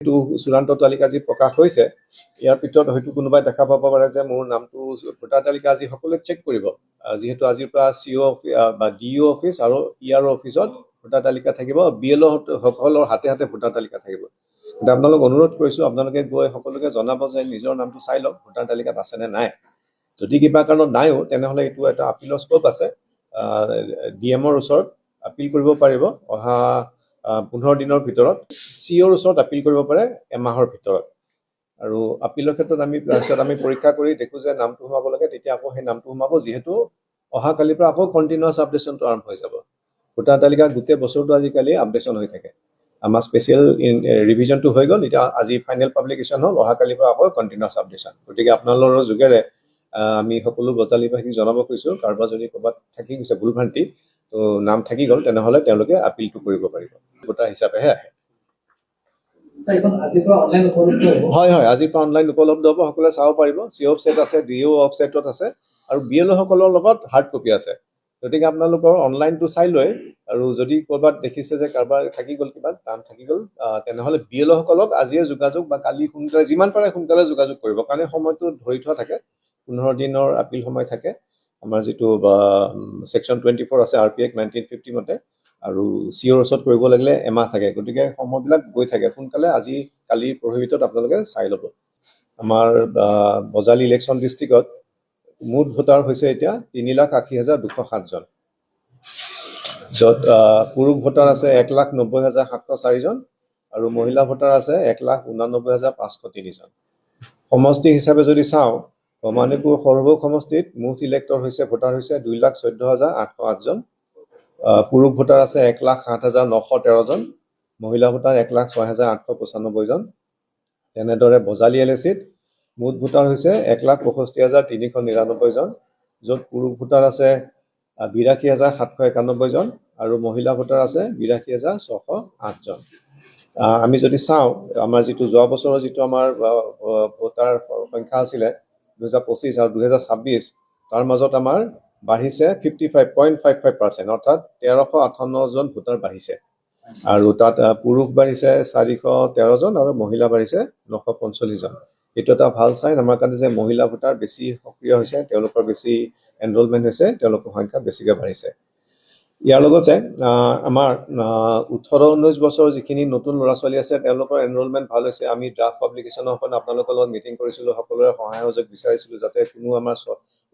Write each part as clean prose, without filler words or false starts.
এইটো চূড়ান্ত তালিকা যি প্ৰকাশ হৈছে ইয়াৰ ভিতৰত হয়তো কোনোবাই দেখা পাব পাৰে যে মোৰ নামটো ভোটাৰ তালিকা আজি সকলোৱে চেক কৰিব যিহেতু আজিৰ পৰা সিও বা ডিও অফিচ আৰু ইআৰও অফিচত ভোটাৰ তালিকা থাকিব বিএলও সকলৰ হাতে হাতে ভোটাৰ তালিকা থাকিব কিন্তু আপোনালোক অনুৰোধ কৰিছোঁ আপোনালোকে গৈ সকলোকে জনাব যে নিজৰ নামটো চাই লওক ভোটাৰ তালিকাত আছে নে নাই যদি কিবা কাৰণত নাইও তেনেহ'লে এইটো এটা আপিলৰ স্কোপ আছে ডিএমৰ ওচৰত আপিল কৰিব পাৰিব অহা 15 দিনৰ ভিতৰত সিওৰ ওচৰত আপিল কৰিব পাৰে এমাহৰ ভিতৰত আৰু আপিলৰ ক্ষেত্ৰত আমি পৰীক্ষা কৰি দেখো যে নামটো সোমাব লাগে তেতিয়া আকৌ সেই নামটো সোমাব যিহেতু অহা কালিৰ পৰা আকৌ কন্টিনিউয়াস আপডেটটো আৰম্ভ হৈ যাব ভোটাৰ তালিকা গোটেই বছৰটো আজিকালি আপডেটন হৈ থাকে আমাৰ স্পেশাল ৰিভিজনটো হৈ গ'ল এতিয়া আজি ফাইনেল পাব্লিকেশন হ'ল অহা কালিৰ পৰা আকৌ কন্টিনিউয়াস আপডেটন গতিকে আপোনালোকৰ যোগেৰে আমি সকলো বজালিবাসীক জনাব কৈছো কাৰোবাৰ যদি ক'ৰবাত থাকি গৈছে ভুলভ্ৰান্তি তো নাম থাকি গ'ল তেনেহ'লে তেওঁলোকে আপিলটো কৰিব পাৰিব ভোটাৰ হিচাপেহে আহে হয় হয় আজিৰ পৰা অনলাইন উপলব্ধ হ'ব সকলোৱে চাব পাৰিব সিও ৱেবছাইট আছে ডিও ৱেবছাইটত আছে আৰু বিএলও সকলৰ লগত হাৰ্ড কপি আছে গতিকে আপোনালোকৰ অনলাইনটো চাই লৈ আৰু যদি ক'ৰবাত দেখিছে যে কাৰোবাৰ থাকি গ'ল কিবা নাম থাকি গ'ল তেনেহ'লে বিএলও সকলক আজিয়ে যোগাযোগ বা কালি সোনকালে যিমান পাৰে সোনকালে যোগাযোগ কৰিব কাৰণ সময়টো ধৰি থোৱা থাকে 15 দিনৰ আপিল সময় থাকে আমাৰ যিটো সেকশন 24 আছে আৰপি এক্ট 1950 মতে আৰু সিওৰ ওচৰত কৰিব লাগিলে এমাহ থাকে গতিকে সময়বিলাক গৈ থাকে সোনকালে আজি কালি প্ৰহিবিতত আপোনালোকে চাই ল'ব আমাৰ বজালি ইলেকশ্যন ডিষ্ট্ৰিক্টত মুঠ ভোটাৰ হৈছে এতিয়া 3,80,207 জন য'ত পুৰুষ ভোটাৰ আছে 1,90,704 জন আৰু মহিলা ভোটাৰ আছে 1,89,503 জন সমষ্টি হিচাপে যদি চাওঁ মণিপুৰ সৰ্বক সমষ্টিত মুঠ ইলেক্টৰ হৈছে ভোটাৰ হৈছে 2,14,808 জন পুৰুষ ভোটাৰ আছে 1,07,913 জন মহিলা ভোটাৰ 1,06,895 জন তেনেদৰে বজালি এলএচিত মুঠ ভোটাৰ হৈছে 1,65,399 জন য'ত পুৰুষ ভোটাৰ আছে 82,791 জন আৰু মহিলা ভোটাৰ আছে 82,608 জন আমি যদি চাওঁ আমাৰ যিটো যোৱা বছৰৰ যিটো আমাৰ ভোটাৰ সংখ্যা আছিল 2025 আৰু 2026 তাৰ মাজত আমাৰ বাঢ়িছে 55.55% অৰ্থাৎ 1,358 জন ভোটাৰ বাঢ়িছে আৰু তাত পুৰুষ বাঢ়িছে 413 জন আৰু মহিলা বাঢ়িছে 945 জন এটা এটা ভাল সাইন আমাৰ কাৰণে যে মহিলা ভোটাৰ বেছি সক্ৰিয় হৈছে তেওঁলোকৰ বেছি এনৰোলমেন্ট হৈছে তেওঁলোকৰ সংখ্যা বেছিকৈ বাঢ়িছে ইয়াৰ লগতে আমাৰ 18-19 বছৰ যিখিনি নতুন ল'ৰা ছোৱালী আছে তেওঁলোকৰ এনৰোলমেন্ট ভাল হৈছে আমি ড্ৰাফট পাব্লিকেশনৰ এখন আপোনালোকৰ লগত মিটিং কৰিছিলো সকলোৰে সহায় সহযোগ বিচাৰিছিলো যাতে কোনো আমাৰ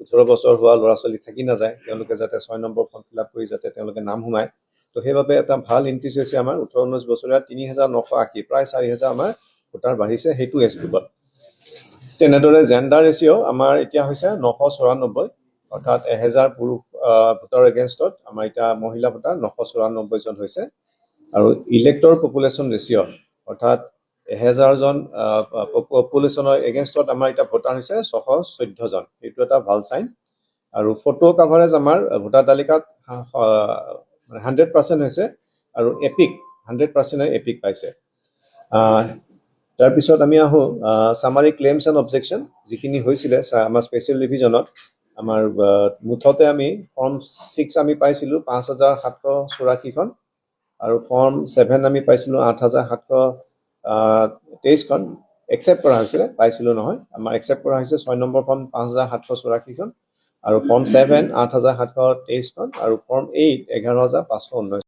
18 বছৰ হোৱা ল'ৰা ছোৱালী থাকি নাযায় তেওঁলোকে যাতে 6 নম্বৰ ফৰ্ম ফিলআপ কৰি যাতে তেওঁলোকে নাম সোমায় তো সেইভাবে এটা ভাল ইনক্ৰিজ হৈছে আমাৰ 18-19 বছৰীয়া 3,980 প্ৰায় 4,000 আমাৰ ভোটাৰ বাঢ়িছে হেতু এজ গ্ৰুপত তেনেদৰে জেন্ডাৰ ৰেশিও আমাৰ এতিয়া হৈছে 994 অৰ্থাৎ 1000 পুৰুষ ভোটাৰ এগেইনষ্টত আমাৰ এটা মহিলা ভোটাৰ 994 জন হৈছে আৰু ইলেক্টৰ পপুলেশন ৰেশিও অৰ্থাৎ 1000 জন পপুলেশনৰ এগেইনষ্টত আমাৰ এটা ভোটাৰ হৈছে 614 জন এইটো এটা ভাল সাইন আৰু ফটো কভাৰেজ আমাৰ ভোটাৰ তালিকাত 100% হৈছে আৰু এপিক 100% এপিক পাইছে তাৰ পিছত আমি আহো সামাৰি ক্লেইমছ এণ্ড অবজেকশন যিখিনি হৈছিল আমাৰ স্পেশাল ৰিভিজনত আমাৰ মুঠতে আমি ফৰ্ম 6 আমি পাইছিলো 5,784 খন আৰু ফৰ্ম 7 আমি পাইছিলো 8,723 খন একচেপ্ট কৰা হৈছিল পাইছিলো নহয় আমাৰ একচেপ্ট কৰা হৈছে 6 নম্বৰ ফৰ্ম 5,784 খন আৰু ফৰ্ম 7 8,723 খন আৰু ফৰ্ম 8 11,519